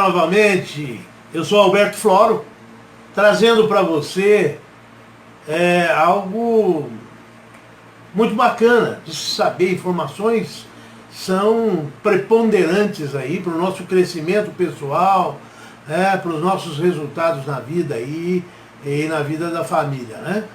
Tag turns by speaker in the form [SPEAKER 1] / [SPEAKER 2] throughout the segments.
[SPEAKER 1] novamente. Eu sou Alberto Floro, trazendo para você algo muito bacana de se saber. Informações são preponderantes aí para o nosso crescimento pessoal, para os nossos resultados na vida aí e na vida da família, né?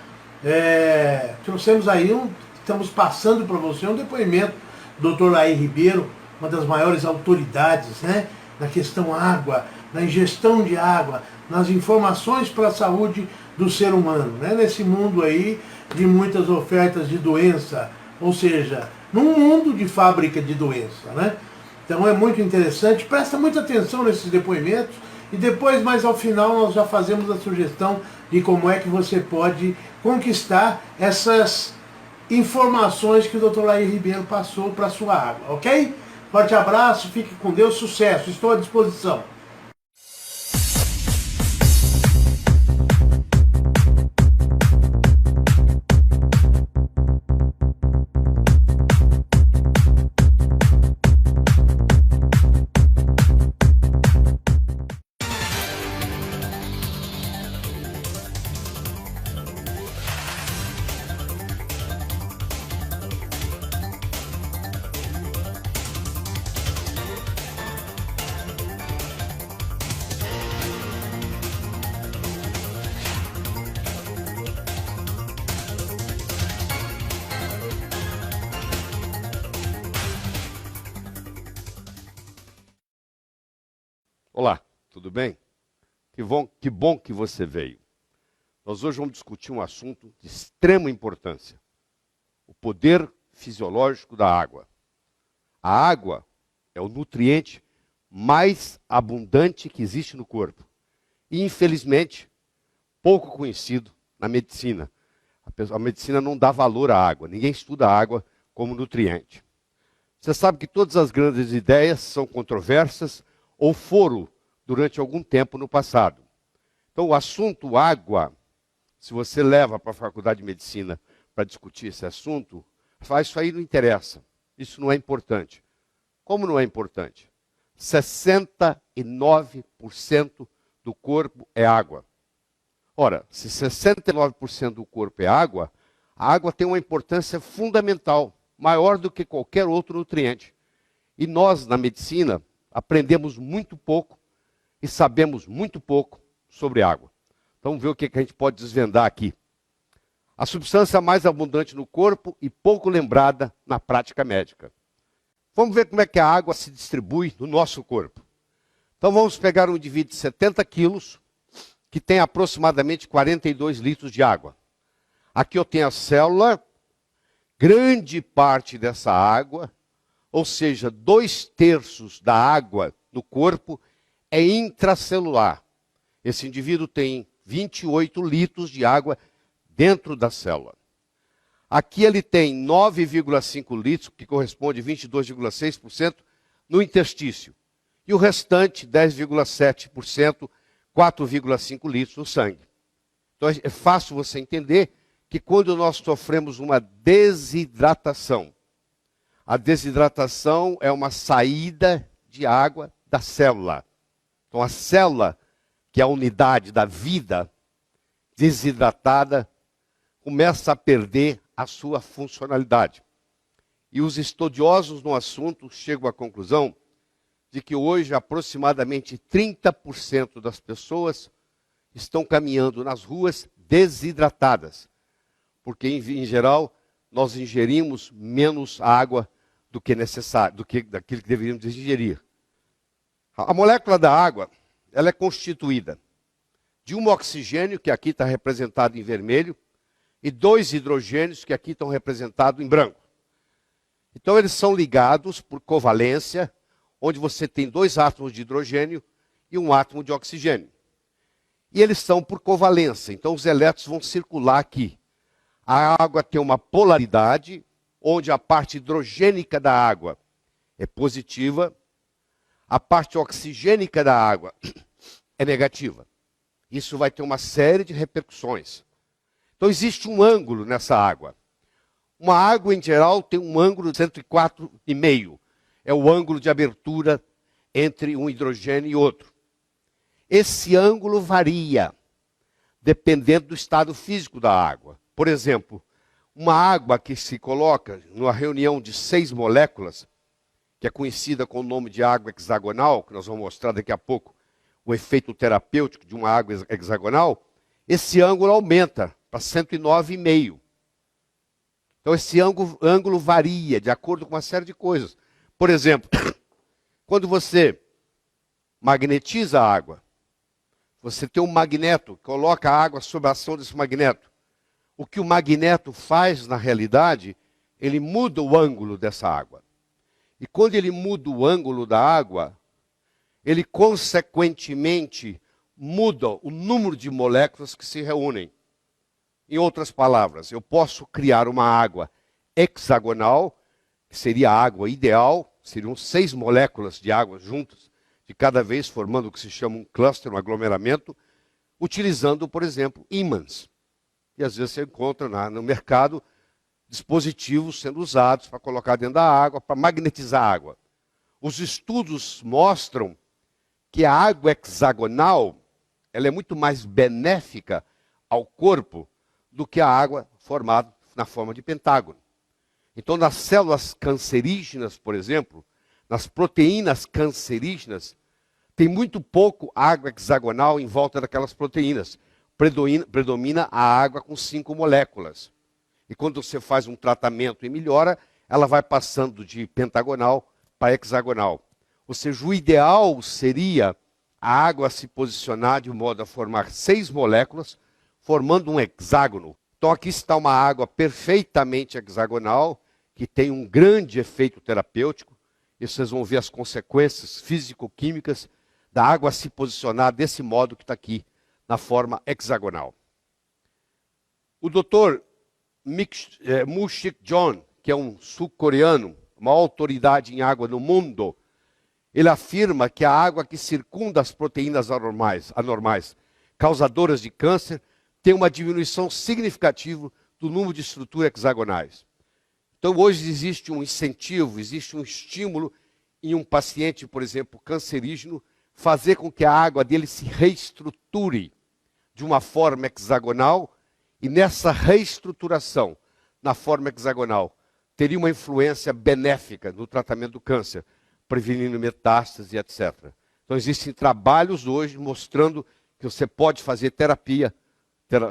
[SPEAKER 1] Trouxemos aí estamos passando para você um depoimento do Dr. Laí Ribeiro, uma das maiores autoridades, né, na questão água, na ingestão de água, nas informações para a saúde do ser humano, né, nesse mundo aí de muitas ofertas de doença, ou seja, num mundo de fábrica de doença, né? Então é muito interessante, presta muita atenção nesses depoimentos e depois, mais ao final, nós já fazemos a sugestão de como é que você pode conquistar essas informações que o Dr. Laí Ribeiro passou para a sua água, ok? Forte abraço, fique com Deus, sucesso, estou à disposição.
[SPEAKER 2] Olá, tudo bem? Que bom que você veio. Nós hoje vamos discutir um assunto de extrema importância: o poder fisiológico da água. A água é o nutriente mais abundante que existe no corpo e, infelizmente, pouco conhecido na medicina. A medicina não dá valor à água, ninguém estuda a água como nutriente. Você sabe que todas as grandes ideias são controversas ou foram durante algum tempo no passado. Então, o assunto água, se você leva para a faculdade de medicina para discutir esse assunto, isso aí não interessa, isso não é importante. Como não é importante? 69% do corpo é água. Ora, se 69% do corpo é água, a água tem uma importância fundamental, maior do que qualquer outro nutriente. E nós, na medicina, aprendemos muito pouco e sabemos muito pouco sobre água. Então vamos ver o que a gente pode desvendar aqui. A substância mais abundante no corpo e pouco lembrada na prática médica. Vamos ver como é que a água se distribui no nosso corpo. Então vamos pegar um indivíduo de 70 quilos, que tem aproximadamente 42 litros de água. Aqui eu tenho a célula, grande parte dessa água, ou seja, 2/3 da água no corpo é intracelular. Esse indivíduo tem 28 litros de água dentro da célula. Aqui ele tem 9,5 litros, que corresponde a 22,6% no intestício. E o restante, 10,7%, 4,5 litros no sangue. Então é fácil você entender que quando nós sofremos uma desidratação, a desidratação é uma saída de água da célula. Então a célula, que é a unidade da vida, desidratada, começa a perder a sua funcionalidade. E os estudiosos no assunto chegam à conclusão de que hoje aproximadamente 30% das pessoas estão caminhando nas ruas desidratadas. Porque, em geral, nós ingerimos menos água do que necessário, daquilo que deveríamos ingerir. A molécula da água, ela é constituída de um oxigênio, que aqui está representado em vermelho, e 2 hidrogênios, que aqui estão representados em branco. Então, eles são ligados por covalência, onde você tem 2 átomos de hidrogênio e 1 átomo de oxigênio. E eles são por covalência, então os elétrons vão circular aqui. A água tem uma polaridade, onde a parte hidrogênica da água é positiva, a parte oxigênica da água é negativa. Isso vai ter uma série de repercussões. Então existe um ângulo nessa água. Uma água, em geral, tem um ângulo de 104,5. É o ângulo de abertura entre um hidrogênio e outro. Esse ângulo varia, dependendo do estado físico da água. Por exemplo, uma água que se coloca numa reunião de 6 moléculas, que é conhecida com o nome de água hexagonal, que nós vamos mostrar daqui a pouco, o efeito terapêutico de uma água hexagonal, esse ângulo aumenta para 109,5. Então esse ângulo varia de acordo com uma série de coisas. Por exemplo, quando você magnetiza a água, você tem um magneto, coloca a água sob a ação desse magneto. O que o magneto faz, na realidade, ele muda o ângulo dessa água. E quando ele muda o ângulo da água, ele consequentemente muda o número de moléculas que se reúnem. Em outras palavras, eu posso criar uma água hexagonal, que seria a água ideal, seriam 6 moléculas de água juntas, de cada vez formando o que se chama um cluster, um aglomeramento, utilizando, por exemplo, ímãs. E às vezes você encontra no mercado dispositivos sendo usados para colocar dentro da água, para magnetizar a água. Os estudos mostram que a água hexagonal ela é muito mais benéfica ao corpo do que a água formada na forma de pentágono. Então, nas células cancerígenas, por exemplo, nas proteínas cancerígenas, tem muito pouco água hexagonal em volta daquelas proteínas. Predomina a água com 5 moléculas. E quando você faz um tratamento e melhora, ela vai passando de pentagonal para hexagonal. Ou seja, o ideal seria a água se posicionar de modo a formar 6 moléculas, formando um hexágono. Então aqui está uma água perfeitamente hexagonal, que tem um grande efeito terapêutico. E vocês vão ver as consequências físico-químicas da água se posicionar desse modo que está aqui, na forma hexagonal. O Dr. Moo-Sik John, que é um sul-coreano, uma autoridade em água no mundo, ele afirma que a água que circunda as proteínas anormais, causadoras de câncer, tem uma diminuição significativa do número de estruturas hexagonais. Então hoje existe um incentivo, existe um estímulo em um paciente, por exemplo, cancerígeno, fazer com que a água dele se reestruture de uma forma hexagonal, e nessa reestruturação, na forma hexagonal, teria uma influência benéfica no tratamento do câncer, prevenindo metástase, etc. Então existem trabalhos hoje mostrando que você pode fazer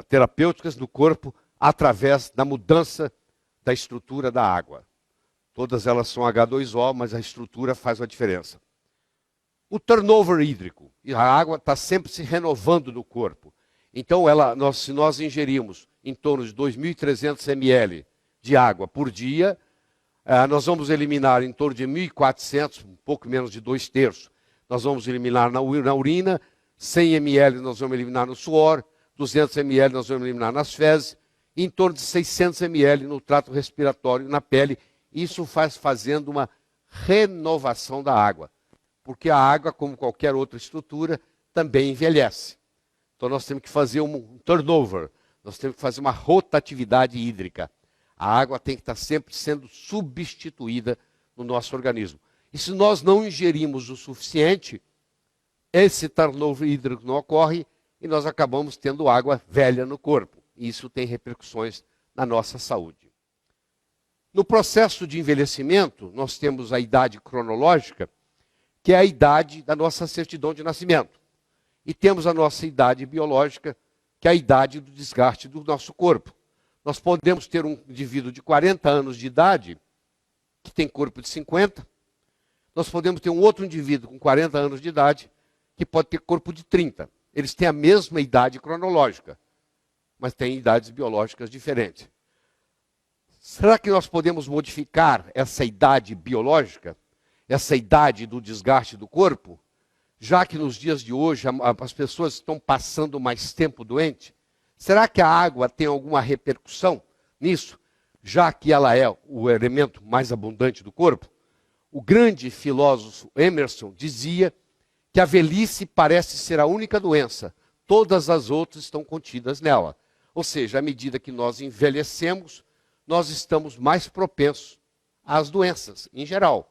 [SPEAKER 2] terapêuticas no corpo através da mudança da estrutura da água. Todas elas são H2O, mas a estrutura faz uma diferença. O turnover hídrico. A água está sempre se renovando no corpo. Então, se nós ingerirmos em torno de 2.300 ml de água por dia, nós vamos eliminar em torno de 1.400, um pouco menos de 2/3. Nós vamos eliminar na urina, 100 ml nós vamos eliminar no suor, 200 ml nós vamos eliminar nas fezes, e em torno de 600 ml no trato respiratório, na pele. Isso fazendo uma renovação da água. Porque a água, como qualquer outra estrutura, também envelhece. Então nós temos que fazer um turnover, nós temos que fazer uma rotatividade hídrica. A água tem que estar sempre sendo substituída no nosso organismo. E se nós não ingerimos o suficiente, esse turnover hídrico não ocorre e nós acabamos tendo água velha no corpo. E isso tem repercussões na nossa saúde. No processo de envelhecimento, nós temos a idade cronológica, que é a idade da nossa certidão de nascimento. E temos a nossa idade biológica, que é a idade do desgaste do nosso corpo. Nós podemos ter um indivíduo de 40 anos de idade, que tem corpo de 50. Nós podemos ter um outro indivíduo com 40 anos de idade, que pode ter corpo de 30. Eles têm a mesma idade cronológica, mas têm idades biológicas diferentes. Será que nós podemos modificar essa idade biológica, essa idade do desgaste do corpo? Já que nos dias de hoje as pessoas estão passando mais tempo doente, será que a água tem alguma repercussão nisso, já que ela é o elemento mais abundante do corpo? O grande filósofo Emerson dizia que a velhice parece ser a única doença, todas as outras estão contidas nela. Ou seja, à medida que nós envelhecemos, nós estamos mais propensos às doenças, em geral.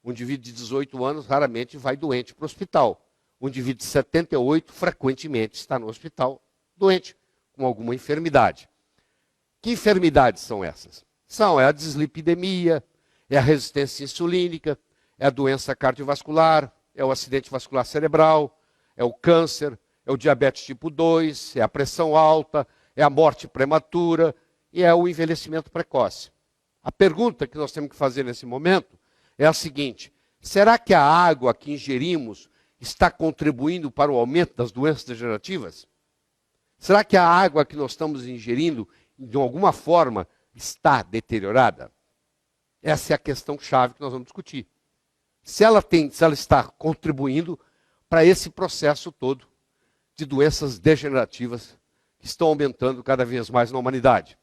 [SPEAKER 2] Um indivíduo de 18 anos raramente vai doente para o hospital. um indivíduo de 78 frequentemente está no hospital doente, com alguma enfermidade. Que enfermidades são essas? É a dislipidemia, é a resistência insulínica, é a doença cardiovascular, é o acidente vascular cerebral, é o câncer, é o diabetes tipo 2, é a pressão alta, é a morte prematura e é o envelhecimento precoce. A pergunta que nós temos que fazer nesse momento é a seguinte: será que a água que ingerimos está contribuindo para o aumento das doenças degenerativas? Será que a água que nós estamos ingerindo, de alguma forma, está deteriorada? Essa é a questão-chave que nós vamos discutir. Se ela está contribuindo para esse processo todo de doenças degenerativas que estão aumentando cada vez mais na humanidade.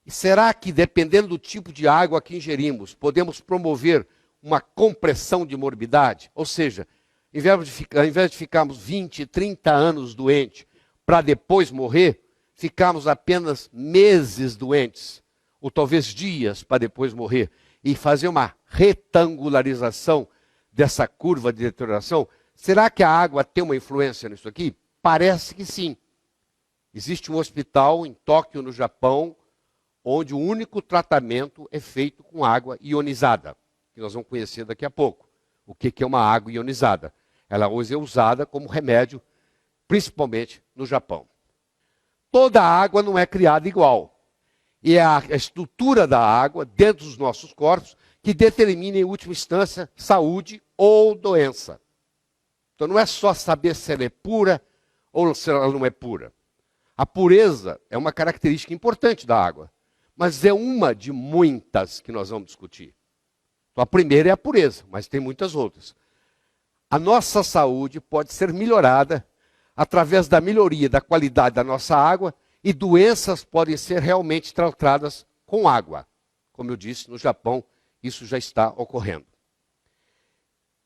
[SPEAKER 2] E será que, dependendo do tipo de água que ingerimos, podemos promover uma compressão de morbidade? Ou seja, ao invés de ficarmos 20, 30 anos doentes para depois morrer, ficarmos apenas meses doentes, ou talvez dias para depois morrer, e fazer uma retangularização dessa curva de deterioração? Será que a água tem uma influência nisso aqui? Parece que sim. Existe um hospital em Tóquio, no Japão, onde o único tratamento é feito com água ionizada, que nós vamos conhecer daqui a pouco. O que é uma água ionizada? Ela hoje é usada como remédio, principalmente no Japão. Toda água não é criada igual. E é a estrutura da água dentro dos nossos corpos que determina, em última instância, saúde ou doença. Então não é só saber se ela é pura ou se ela não é pura. A pureza é uma característica importante da água, mas é uma de muitas que nós vamos discutir. Então a primeira é a pureza, mas tem muitas outras. A nossa saúde pode ser melhorada através da melhoria da qualidade da nossa água, e doenças podem ser realmente tratadas com água. Como eu disse, no Japão, isso já está ocorrendo.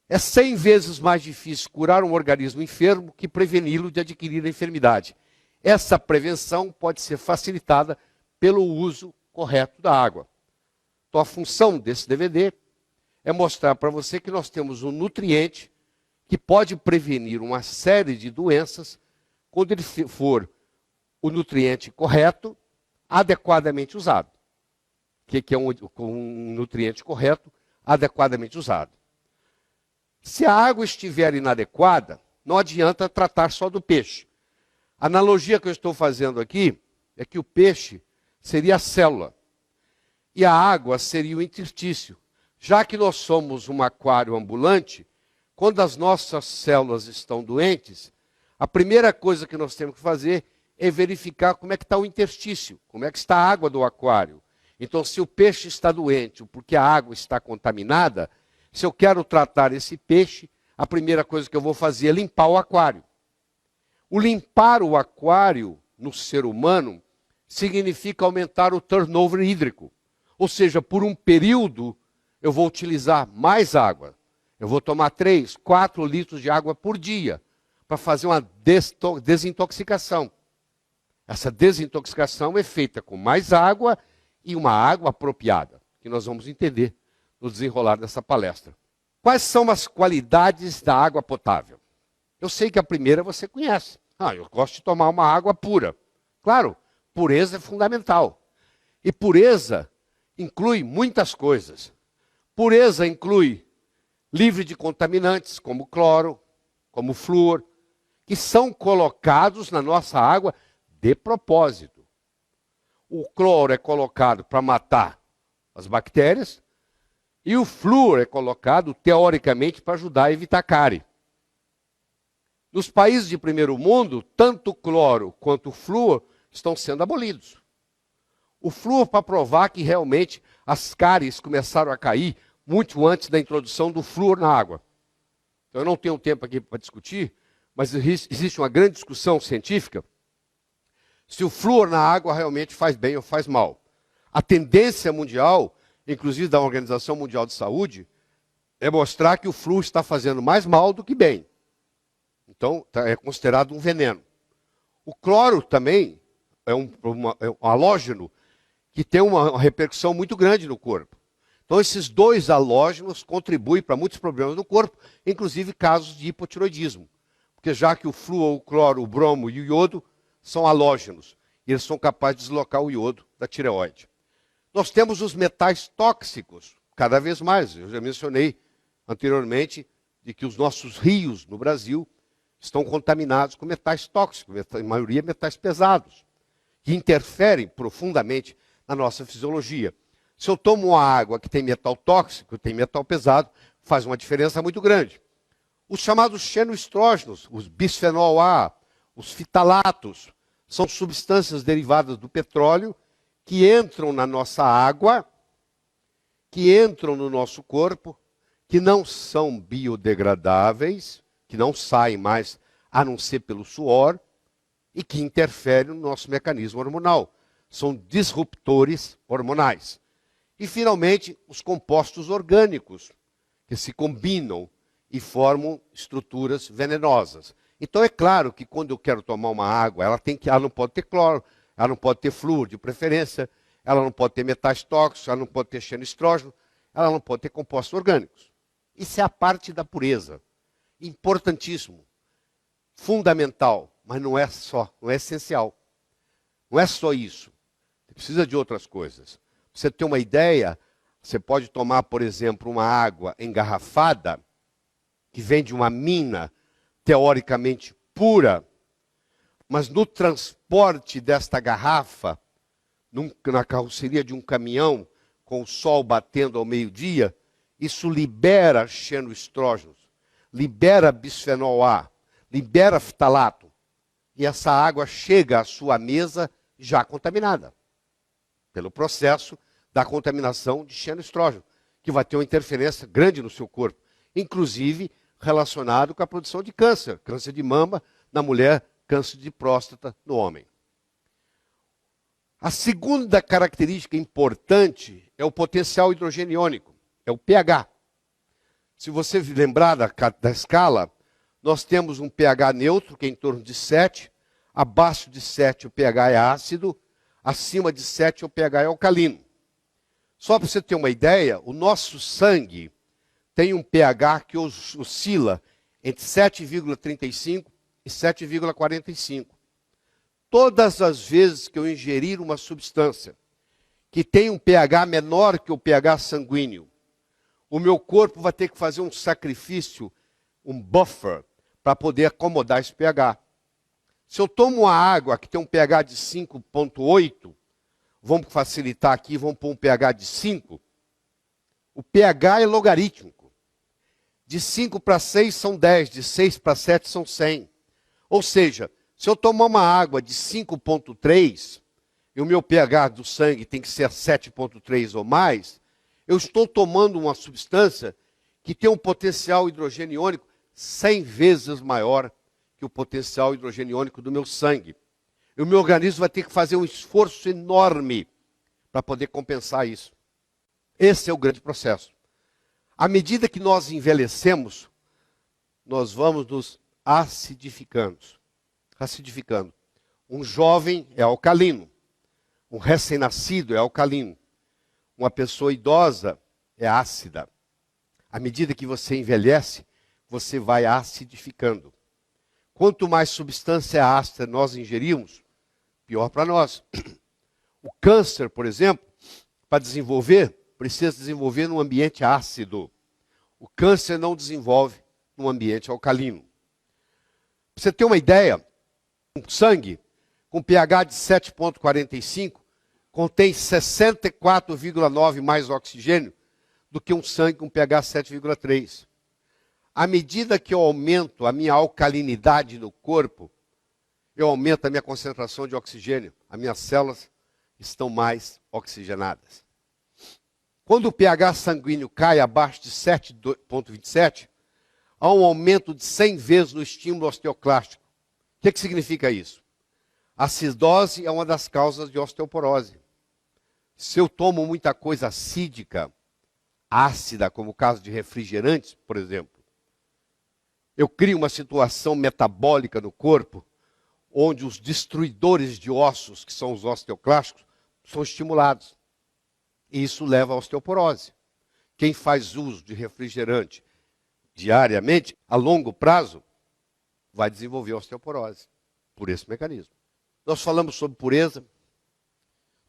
[SPEAKER 2] É 100 vezes mais difícil curar um organismo enfermo que preveni-lo de adquirir a enfermidade. Essa prevenção pode ser facilitada pelo uso correto da água. Então, a função desse DVD é mostrar para você que nós temos um nutriente que pode prevenir uma série de doenças quando ele for o nutriente correto, adequadamente usado. O que é um nutriente correto, adequadamente usado? Se a água estiver inadequada, não adianta tratar só do peixe. A analogia que eu estou fazendo aqui é que o peixe seria a célula e a água seria o interstício. Já que nós somos um aquário ambulante, quando as nossas células estão doentes, a primeira coisa que nós temos que fazer é verificar como é que está o interstício, como é que está a água do aquário. Então, se o peixe está doente, porque a água está contaminada, se eu quero tratar esse peixe, a primeira coisa que eu vou fazer é limpar o aquário. O limpar o aquário no ser humano significa aumentar o turnover hídrico. Ou seja, por um período eu vou utilizar mais água. Eu vou tomar 3, 4 litros de água por dia para fazer uma desintoxicação. Essa desintoxicação é feita com mais água e uma água apropriada, que nós vamos entender no desenrolar dessa palestra. Quais são as qualidades da água potável? Eu sei que a primeira você conhece. Eu gosto de tomar uma água pura. Claro, pureza é fundamental. E pureza inclui muitas coisas. Pureza inclui livre de contaminantes, como cloro, como flúor, que são colocados na nossa água de propósito. O cloro é colocado para matar as bactérias e o flúor é colocado, teoricamente, para ajudar a evitar cárie. Nos países de primeiro mundo, tanto o cloro quanto o flúor estão sendo abolidos. O flúor para provar que realmente as cáries começaram a cair muito antes da introdução do flúor na água. Então, eu não tenho tempo aqui para discutir, mas existe uma grande discussão científica se o flúor na água realmente faz bem ou faz mal. A tendência mundial, inclusive da Organização Mundial de Saúde, é mostrar que o flúor está fazendo mais mal do que bem. Então, é considerado um veneno. O cloro também é um halógeno que tem uma repercussão muito grande no corpo. Então, esses dois halógenos contribuem para muitos problemas no corpo, inclusive casos de hipotiroidismo. Porque já que o flúor, o cloro, o bromo e o iodo são halógenos, e eles são capazes de deslocar o iodo da tireoide. Nós temos os metais tóxicos, cada vez mais. Eu já mencionei anteriormente de que os nossos rios no Brasil estão contaminados com metais tóxicos, a maioria metais pesados, que interferem profundamente na nossa fisiologia. Se eu tomo uma água que tem metal tóxico, tem metal pesado, faz uma diferença muito grande. Os chamados xenoestrógenos, os bisfenol A, os fitalatos, são substâncias derivadas do petróleo que entram na nossa água, que entram no nosso corpo, que não são biodegradáveis, que não saem mais a não ser pelo suor, e que interferem no nosso mecanismo hormonal. São disruptores hormonais. E, finalmente, os compostos orgânicos, que se combinam e formam estruturas venenosas. Então, é claro que quando eu quero tomar uma água, ela não pode ter cloro, ela não pode ter flúor de preferência, ela não pode ter metais tóxicos, ela não pode ter xenoestrógeno, ela não pode ter compostos orgânicos. Isso é a parte da pureza. Importantíssimo, fundamental, mas não é só, não é essencial. Não é só isso. Você precisa de outras coisas. Pra você ter uma ideia, você pode tomar, por exemplo, uma água engarrafada, que vem de uma mina teoricamente pura, mas no transporte desta garrafa, na carroceria de um caminhão, com o sol batendo ao meio-dia, isso libera xenoestrógenos, libera bisfenol A, libera fitalato. E essa água chega à sua mesa já contaminada, pelo processo da contaminação de xenoestrógeno, que vai ter uma interferência grande no seu corpo, inclusive relacionado com a produção de câncer, câncer de mama na mulher, câncer de próstata no homem. A segunda característica importante é o potencial hidrogeniônico, é o pH. Se você lembrar da escala, nós temos um pH neutro, que é em torno de 7, abaixo de 7 o pH é ácido, acima de 7 o pH é alcalino. Só para você ter uma ideia, o nosso sangue tem um pH que oscila entre 7,35 e 7,45. Todas as vezes que eu ingerir uma substância que tem um pH menor que o pH sanguíneo, o meu corpo vai ter que fazer um sacrifício, um buffer, para poder acomodar esse pH. Se eu tomo uma água que tem um pH de 5,8, vamos facilitar aqui, vamos pôr um pH de 5, o pH é logarítmico. De 5 para 6 são 10, de 6 para 7 são 100. Ou seja, se eu tomar uma água de 5,3, e o meu pH do sangue tem que ser 7,3 ou mais, eu estou tomando uma substância que tem um potencial hidrogeniônico 100 vezes maior que o potencial hidrogeniônico do meu sangue. E o meu organismo vai ter que fazer um esforço enorme para poder compensar isso. Esse é o grande processo. À medida que nós envelhecemos, nós vamos nos acidificando. Acidificando. Um jovem é alcalino. Um recém-nascido é alcalino. Uma pessoa idosa é ácida. À medida que você envelhece, você vai acidificando. Quanto mais substância ácida nós ingerimos, pior para nós. O câncer, por exemplo, para desenvolver, precisa desenvolver num ambiente ácido. O câncer não desenvolve num ambiente alcalino. Para você ter uma ideia, um sangue com pH de 7,45 contém 64,9 mais oxigênio do que um sangue com pH 7,3. À medida que eu aumento a minha alcalinidade no corpo, eu aumento a minha concentração de oxigênio. As minhas células estão mais oxigenadas. Quando o pH sanguíneo cai abaixo de 7,27, há um aumento de 100 vezes no estímulo osteoclástico. O que significa isso? A acidose é uma das causas de osteoporose. Se eu tomo muita coisa acídica, ácida, como o caso de refrigerantes, por exemplo, eu crio uma situação metabólica no corpo, onde os destruidores de ossos, que são os osteoclásticos, são estimulados. E isso leva à osteoporose. Quem faz uso de refrigerante diariamente, a longo prazo, vai desenvolver osteoporose, por esse mecanismo. Nós falamos sobre pureza,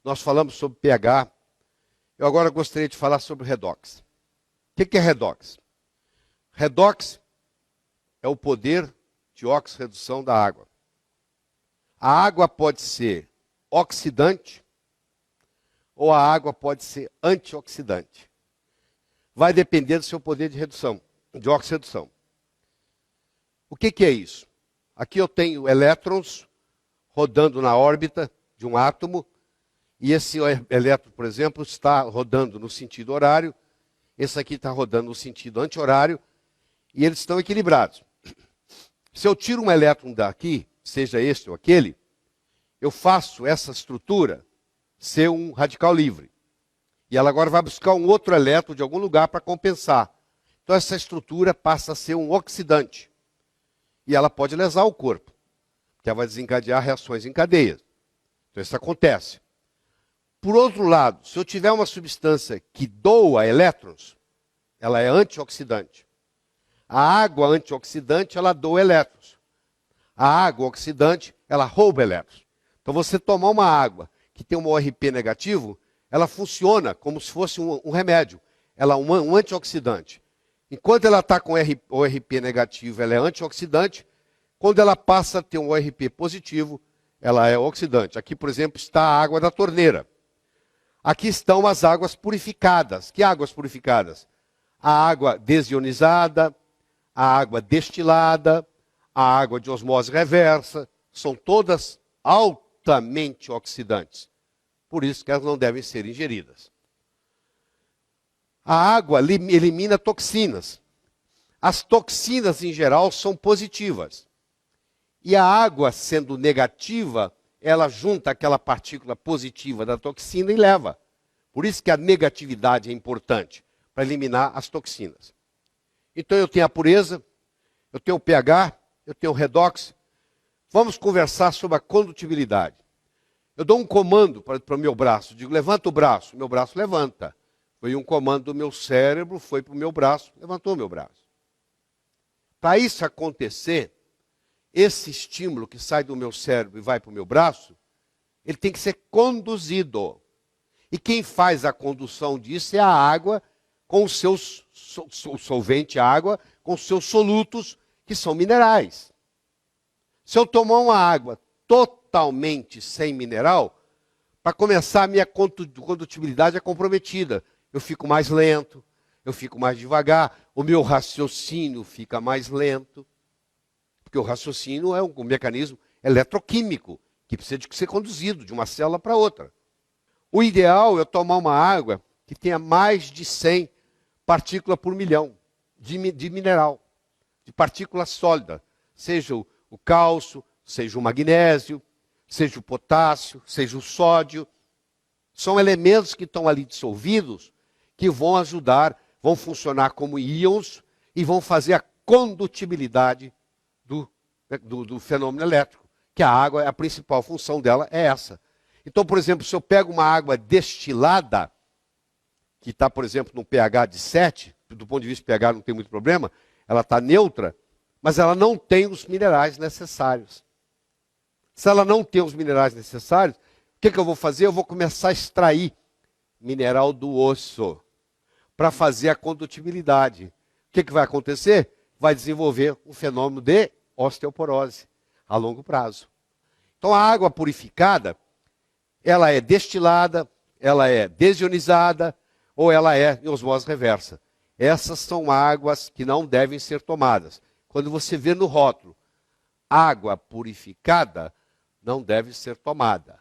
[SPEAKER 2] nós falamos sobre pH, eu agora gostaria de falar sobre redox. O que é redox? Redox é o poder de oxirredução da água. A água pode ser oxidante ou a água pode ser antioxidante. Vai depender do seu poder de redução, de oxirredução. O que é isso? Aqui eu tenho elétrons rodando na órbita de um átomo, e esse elétron, por exemplo, está rodando no sentido horário, esse aqui está rodando no sentido anti-horário, e eles estão equilibrados. Se eu tiro um elétron daqui, seja este ou aquele, eu faço essa estrutura ser um radical livre. E ela agora vai buscar um outro elétron de algum lugar para compensar. Então essa estrutura passa a ser um oxidante. E ela pode lesar o corpo, porque ela vai desencadear reações em cadeia. Então isso acontece. Por outro lado, se eu tiver uma substância que doa elétrons, ela é antioxidante. A água antioxidante, ela doa elétrons. A água oxidante, ela rouba elétrons. Então você tomar uma água que tem um ORP negativo, ela funciona como se fosse um remédio. Ela é um antioxidante. Enquanto ela está com ORP negativo, ela é antioxidante. Quando ela passa a ter um ORP positivo, ela é oxidante. Aqui, por exemplo, está a água da torneira. Aqui estão as águas purificadas. Que águas purificadas? A água desionizada, a água destilada, a água de osmose reversa. São todas altamente oxidantes. Por isso que elas não devem ser ingeridas. A água elimina toxinas. As toxinas, em geral, são positivas. E a água, sendo negativa, ela junta aquela partícula positiva da toxina e leva. Por isso que a negatividade é importante, para eliminar as toxinas. Então eu tenho a pureza, eu tenho o pH, eu tenho o redox. Vamos conversar sobre a condutibilidade. Eu dou um comando para o meu braço, digo, levanta o braço. Meu braço levanta. Foi um comando do meu cérebro, foi para o meu braço, levantou o meu braço. Para isso acontecer, esse estímulo que sai do meu cérebro e vai para o meu braço, ele tem que ser conduzido. E quem faz a condução disso é a água com os seus solvente água, com os seus solutos, que são minerais. Se eu tomar uma água totalmente sem mineral, para começar a minha condutibilidade é comprometida. Eu fico mais lento, eu fico mais devagar, o meu raciocínio fica mais lento. Porque o raciocínio é um mecanismo eletroquímico, que precisa de ser conduzido de uma célula para outra. O ideal é tomar uma água que tenha mais de 100 partículas por milhão de mineral, de partícula sólida. Seja o cálcio, seja o magnésio, seja o potássio, seja o sódio. São elementos que estão ali dissolvidos, que vão ajudar, vão funcionar como íons e vão fazer a condutibilidade do fenômeno elétrico, que a água, a principal função dela é essa. Então, por exemplo, se eu pego uma água destilada, que está, por exemplo, num pH de 7, do ponto de vista de pH não tem muito problema, ela está neutra, mas ela não tem os minerais necessários. Se ela não tem os minerais necessários, o que eu vou fazer? Eu vou começar a extrair mineral do osso, para fazer a condutibilidade. O que vai acontecer? Vai desenvolver um fenômeno de osteoporose a longo prazo. Então a água purificada, ela é destilada, ela é desionizada ou ela é em osmose reversa. Essas são águas que não devem ser tomadas. Quando você vê no rótulo, água purificada, não deve ser tomada.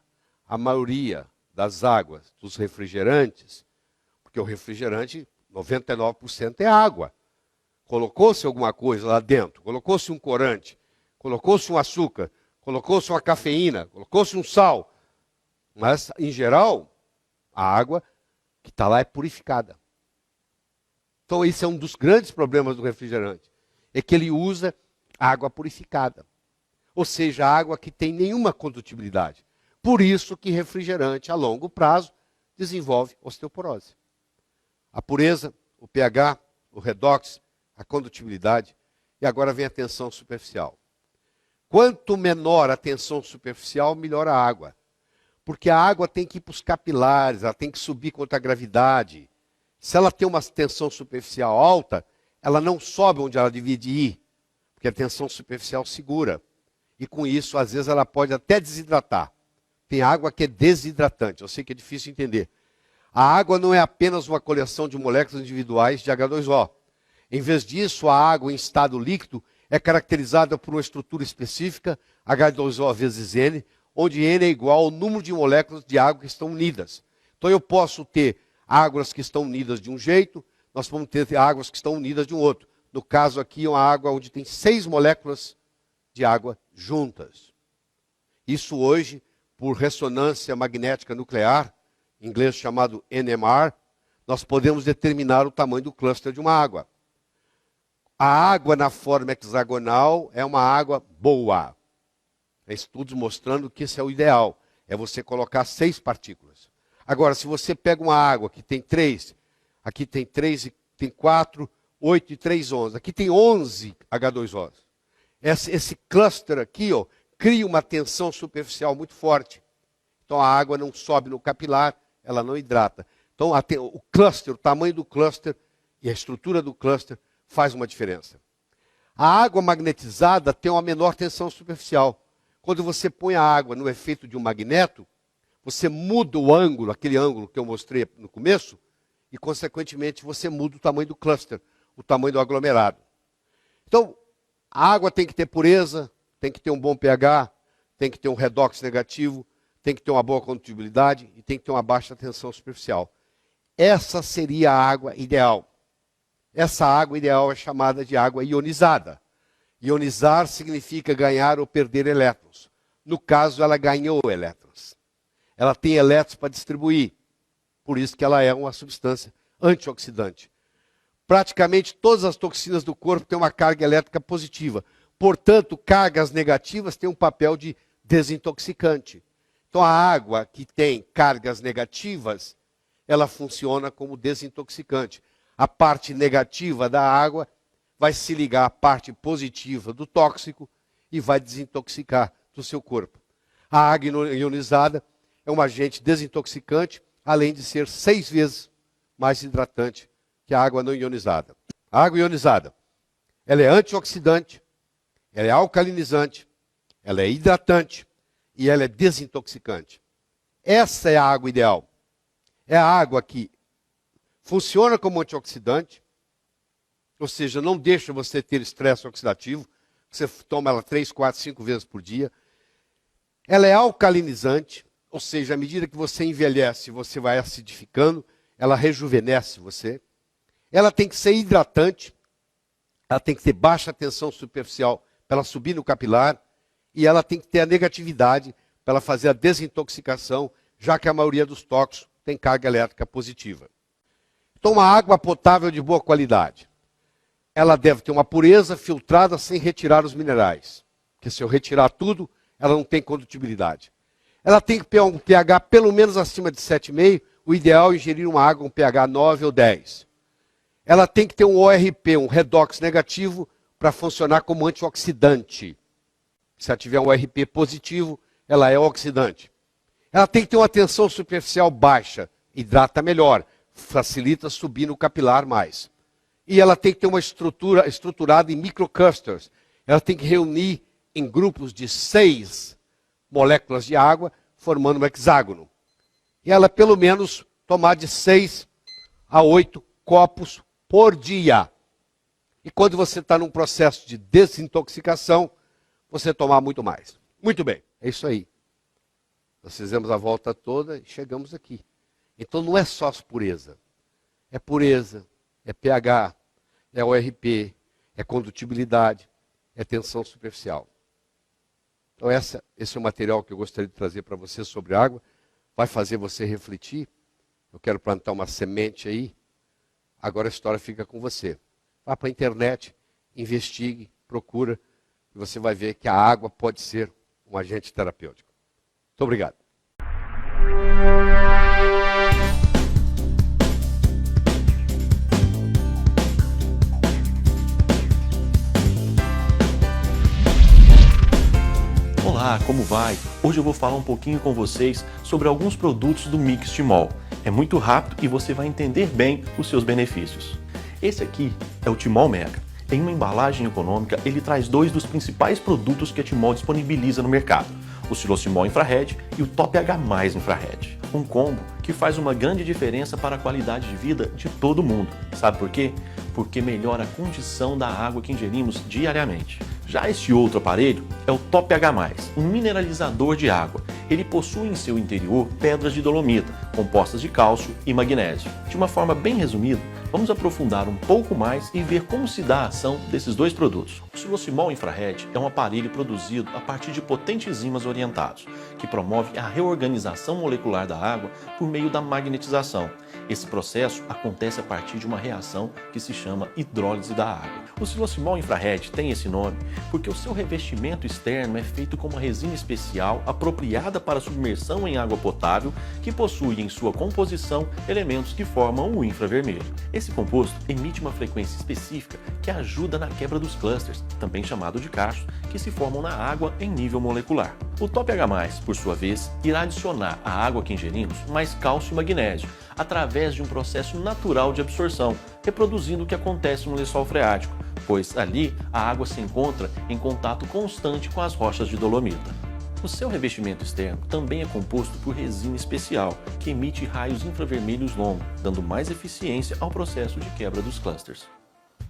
[SPEAKER 2] A maioria das águas, dos refrigerantes, porque o refrigerante, 99% é água. Colocou-se alguma coisa lá dentro, colocou-se um corante, colocou-se um açúcar, colocou-se uma cafeína, colocou-se um sal. Mas, em geral, a água que está lá é purificada. Então, esse é um dos grandes problemas do refrigerante. É que ele usa água purificada. Ou seja, água que tem nenhuma condutibilidade. Por isso que refrigerante, a longo prazo, desenvolve osteoporose. A pureza, o pH, o redox, a condutibilidade, e agora vem a tensão superficial. Quanto menor a tensão superficial, melhor a água. Porque a água tem que ir para os capilares, ela tem que subir contra a gravidade. Se ela tem uma tensão superficial alta, ela não sobe onde ela devia de ir, porque a tensão superficial segura. E com isso, às vezes, ela pode até desidratar. Tem água que é desidratante, eu sei que é difícil entender. A água não é apenas uma coleção de moléculas individuais de H2O. Em vez disso, a água em estado líquido é caracterizada por uma estrutura específica, H2O vezes N, onde N é igual ao número de moléculas de água que estão unidas. Então eu posso ter águas que estão unidas de um jeito, nós vamos ter águas que estão unidas de um outro. No caso aqui, é uma água onde tem 6 moléculas de água juntas. Isso hoje, por ressonância magnética nuclear, em inglês chamado NMR, nós podemos determinar o tamanho do cluster de uma água. A água na forma hexagonal é uma água boa. Tem estudos mostrando que esse é o ideal. É você colocar 6 partículas. Agora, se você pega uma água que tem 3, aqui tem 3 e tem 4, 8 e 3, 11. Aqui tem 11 H2Os. Esse cluster aqui, ó, cria uma tensão superficial muito forte. Então a água não sobe no capilar, ela não hidrata. Então o cluster, o tamanho do cluster e a estrutura do cluster faz uma diferença. A água magnetizada tem uma menor tensão superficial. Quando você põe a água no efeito de um magneto, você muda o ângulo, aquele ângulo que eu mostrei no começo, e consequentemente você muda o tamanho do cluster, o tamanho do aglomerado. Então, a água tem que ter pureza, tem que ter um bom pH, tem que ter um redox negativo, tem que ter uma boa condutibilidade e tem que ter uma baixa tensão superficial. Essa seria a água ideal. Essa água ideal é chamada de água ionizada. Ionizar significa ganhar ou perder elétrons. No caso, ela ganhou elétrons. Ela tem elétrons para distribuir. Por isso que ela é uma substância antioxidante. Praticamente todas as toxinas do corpo têm uma carga elétrica positiva. Portanto, cargas negativas têm um papel de desintoxicante. Então, a água que tem cargas negativas, ela funciona como desintoxicante. A parte negativa da água vai se ligar à parte positiva do tóxico e vai desintoxicar do seu corpo. A água ionizada é um agente desintoxicante, além de ser 6 vezes mais hidratante que a água não ionizada. A água ionizada, ela é antioxidante, ela é alcalinizante, ela é hidratante e ela é desintoxicante. Essa é a água ideal. É a água que funciona como antioxidante, ou seja, não deixa você ter estresse oxidativo, você toma ela 3, 4, 5 vezes por dia. Ela é alcalinizante, ou seja, à medida que você envelhece, você vai acidificando, ela rejuvenesce você. Ela tem que ser hidratante, ela tem que ter baixa tensão superficial para ela subir no capilar, e ela tem que ter a negatividade para ela fazer a desintoxicação, já que a maioria dos tóxicos tem carga elétrica positiva. Então, uma água potável de boa qualidade. Ela deve ter uma pureza filtrada sem retirar os minerais. Porque se eu retirar tudo, ela não tem condutibilidade. Ela tem que ter um pH pelo menos acima de 7,5. O ideal é ingerir uma água com pH 9 ou 10. Ela tem que ter um ORP, um redox negativo, para funcionar como antioxidante. Se ela tiver um ORP positivo, ela é oxidante. Ela tem que ter uma tensão superficial baixa, hidrata melhor, facilita subir no capilar mais. E ela tem que ter uma estrutura estruturada em microclusters. Ela tem que reunir em grupos de 6 moléculas de água, formando um hexágono. E ela, pelo menos, tomar de 6 a 8 copos por dia. E quando você está num processo de desintoxicação, você tomar muito mais. Muito bem, é isso aí. Nós fizemos a volta toda e chegamos aqui. Então não é só pureza. É pureza, é pH, é ORP, é condutibilidade, é tensão superficial. Então esse é o material que eu gostaria de trazer para você sobre água. Vai fazer você refletir. Eu quero plantar uma semente aí. Agora a história fica com você. Vá para a internet, investigue, procura, e você vai ver que a água pode ser um agente terapêutico. Muito obrigado.
[SPEAKER 3] Olá, como vai? Hoje eu vou falar um pouquinho com vocês sobre alguns produtos do Mix Timol. É muito rápido e você vai entender bem os seus benefícios. Esse aqui é o Timol Mega. Em uma embalagem econômica, ele traz dois dos principais produtos que a Timol disponibiliza no mercado: o Silosimol Infrared e o Top H+ Infrared. Um combo que faz uma grande diferença para a qualidade de vida de todo mundo. Sabe por quê? Porque melhora a condição da água que ingerimos diariamente. Já este outro aparelho é o Top H+, um mineralizador de água. Ele possui em seu interior pedras de dolomita, compostas de cálcio e magnésio. De uma forma bem resumida, vamos aprofundar um pouco mais e ver como se dá a ação desses dois produtos. O Silosimol Infrared é um aparelho produzido a partir de potentes ímãs orientados, que promove a reorganização molecular da água por meio da magnetização. Esse processo acontece a partir de uma reação que se chama hidrólise da água. O Silosimol Infrared tem esse nome porque o seu revestimento externo é feito com uma resina especial apropriada para submersão em água potável, que possui em sua composição elementos que formam o infravermelho. Esse composto emite uma frequência específica que ajuda na quebra dos clusters, também chamado de cachos, que se formam na água em nível molecular. O Top H+, por sua vez, irá adicionar à água que ingerimos mais cálcio e magnésio, através de um processo natural de absorção, reproduzindo o que acontece no lençol freático, pois ali a água se encontra em contato constante com as rochas de dolomita. O seu revestimento externo também é composto por resina especial, que emite raios infravermelhos longos, dando mais eficiência ao processo de quebra dos clusters.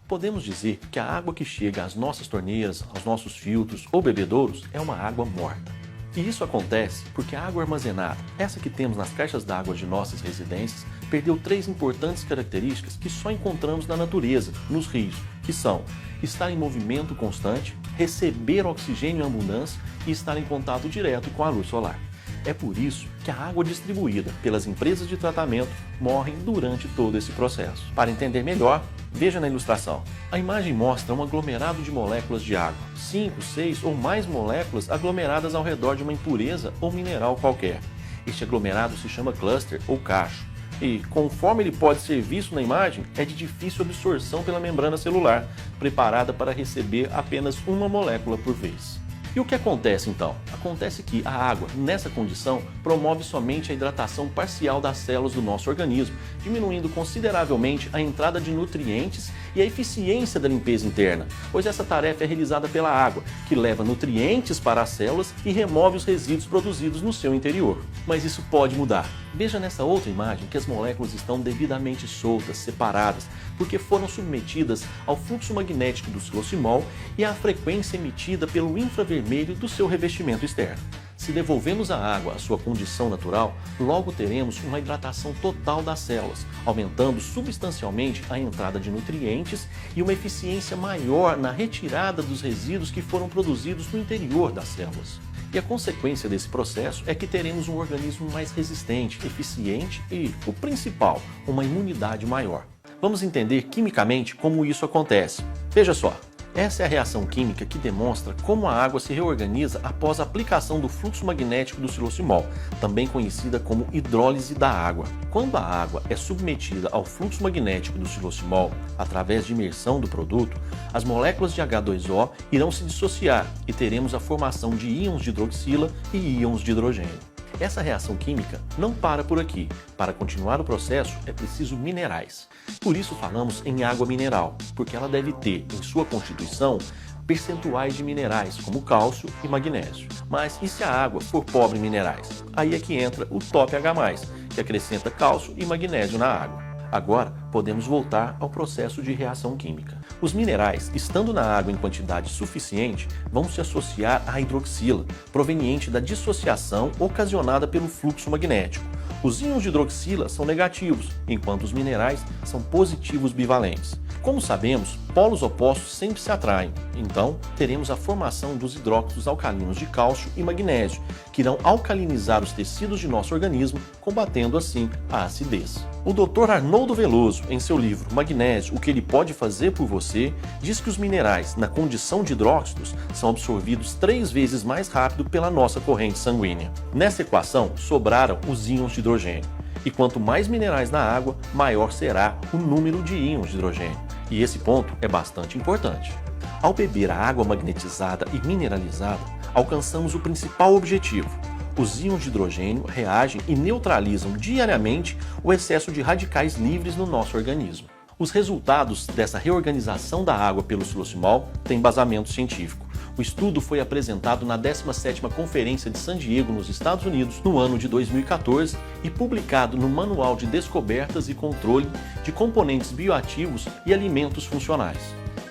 [SPEAKER 3] Podemos dizer que a água que chega às nossas torneiras, aos nossos filtros ou bebedouros é uma água morta. E isso acontece porque a água armazenada, essa que temos nas caixas d'água de nossas residências, perdeu três importantes características que só encontramos na natureza, nos rios, que são estar em movimento constante, receber oxigênio em abundância e estar em contato direto com a luz solar. É por isso que a água distribuída pelas empresas de tratamento morre durante todo esse processo. Para entender melhor, veja na ilustração. A imagem mostra um aglomerado de moléculas de água, 5, 6 ou mais moléculas aglomeradas ao redor de uma impureza ou mineral qualquer. Este aglomerado se chama cluster ou cacho. E, conforme ele pode ser visto na imagem, é de difícil absorção pela membrana celular, preparada para receber apenas uma molécula por vez. E o que acontece então? Acontece que a água, nessa condição, promove somente a hidratação parcial das células do nosso organismo, diminuindo consideravelmente a entrada de nutrientes e a eficiência da limpeza interna, pois essa tarefa é realizada pela água, que leva nutrientes para as células e remove os resíduos produzidos no seu interior. Mas isso pode mudar. Veja nessa outra imagem que as moléculas estão devidamente soltas, separadas, porque foram submetidas ao fluxo magnético do silosimol e à frequência emitida pelo infravermelho do seu revestimento externo. Se devolvemos a água à sua condição natural, logo teremos uma hidratação total das células, aumentando substancialmente a entrada de nutrientes e uma eficiência maior na retirada dos resíduos que foram produzidos no interior das células. E a consequência desse processo é que teremos um organismo mais resistente, eficiente e, o principal, uma imunidade maior. Vamos entender quimicamente como isso acontece. Veja só. Essa é a reação química que demonstra como a água se reorganiza após a aplicação do fluxo magnético do silosimol, também conhecida como hidrólise da água. Quando a água é submetida ao fluxo magnético do silosimol, através de imersão do produto, as moléculas de H2O irão se dissociar e teremos a formação de íons de hidroxila e íons de hidrogênio. Essa reação química não para por aqui. Para continuar o processo é preciso minerais. Por isso falamos em água mineral, porque ela deve ter em sua constituição percentuais de minerais como cálcio e magnésio. Mas e se a água for pobre em minerais? Aí é que entra o Top H+, que acrescenta cálcio e magnésio na água. Agora, podemos voltar ao processo de reação química. Os minerais, estando na água em quantidade suficiente, vão se associar à hidroxila, proveniente da dissociação ocasionada pelo fluxo magnético. Os íons de hidroxila são negativos, enquanto os minerais são positivos bivalentes. Como sabemos, polos opostos sempre se atraem, então teremos a formação dos hidróxidos alcalinos de cálcio e magnésio, que irão alcalinizar os tecidos de nosso organismo, combatendo assim a acidez. O Dr. Arnoldo Veloso, em seu livro Magnésio, o que ele pode fazer por você, diz que os minerais, na condição de hidróxidos, são absorvidos 3 vezes mais rápido pela nossa corrente sanguínea. Nessa equação, sobraram os íons de hidrogênio. E quanto mais minerais na água, maior será o número de íons de hidrogênio. E esse ponto é bastante importante. Ao beber a água magnetizada e mineralizada, alcançamos o principal objetivo. Os íons de hidrogênio reagem e neutralizam diariamente o excesso de radicais livres no nosso organismo. Os resultados dessa reorganização da água pelo silosimol têm embasamento científico. O estudo foi apresentado na 17ª Conferência de San Diego, nos Estados Unidos, no ano de 2014 e publicado no Manual de Descobertas e Controle de Componentes Bioativos e Alimentos Funcionais.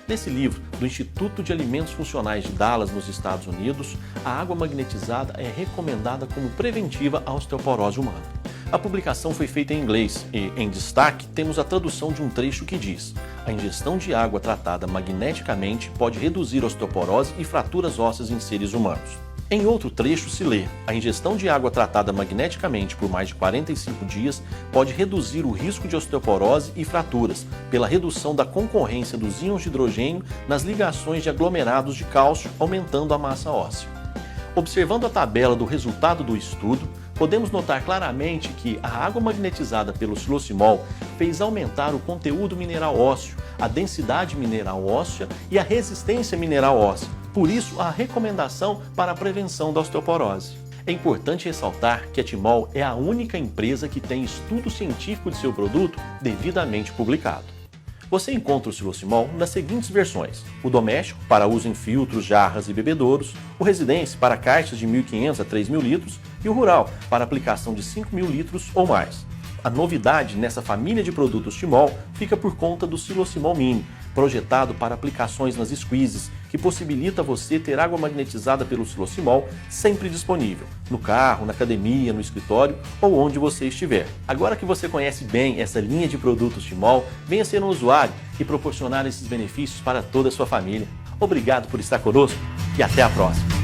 [SPEAKER 3] Nesse livro, do Instituto de Alimentos Funcionais de Dallas, nos Estados Unidos, a água magnetizada é recomendada como preventiva à osteoporose humana. A publicação foi feita em inglês e, em destaque, temos a tradução de um trecho que diz: a ingestão de água tratada magneticamente pode reduzir osteoporose e fraturas ósseas em seres humanos. Em outro trecho se lê: a ingestão de água tratada magneticamente por mais de 45 dias pode reduzir o risco de osteoporose e fraturas, pela redução da concorrência dos íons de hidrogênio nas ligações de aglomerados de cálcio, aumentando a massa óssea. Observando a tabela do resultado do estudo, podemos notar claramente que a água magnetizada pelo silosimol fez aumentar o conteúdo mineral ósseo, a densidade mineral óssea e a resistência mineral óssea. Por isso, a recomendação para a prevenção da osteoporose. É importante ressaltar que a Timol é a única empresa que tem estudo científico de seu produto devidamente publicado. Você encontra o silosimol nas seguintes versões: o doméstico, para uso em filtros, jarras e bebedouros; o residência, para caixas de 1.500 a 3.000 litros; e o rural, para aplicação de 5.000 litros ou mais. A novidade nessa família de produtos Timol fica por conta do silosimol mini, projetado para aplicações nas squeezes, que possibilita você ter água magnetizada pelo silosimol sempre disponível, no carro, na academia, no escritório ou onde você estiver. Agora que você conhece bem essa linha de produtos Timol, venha ser um usuário e proporcionar esses benefícios para toda a sua família. Obrigado por estar conosco e até a próxima!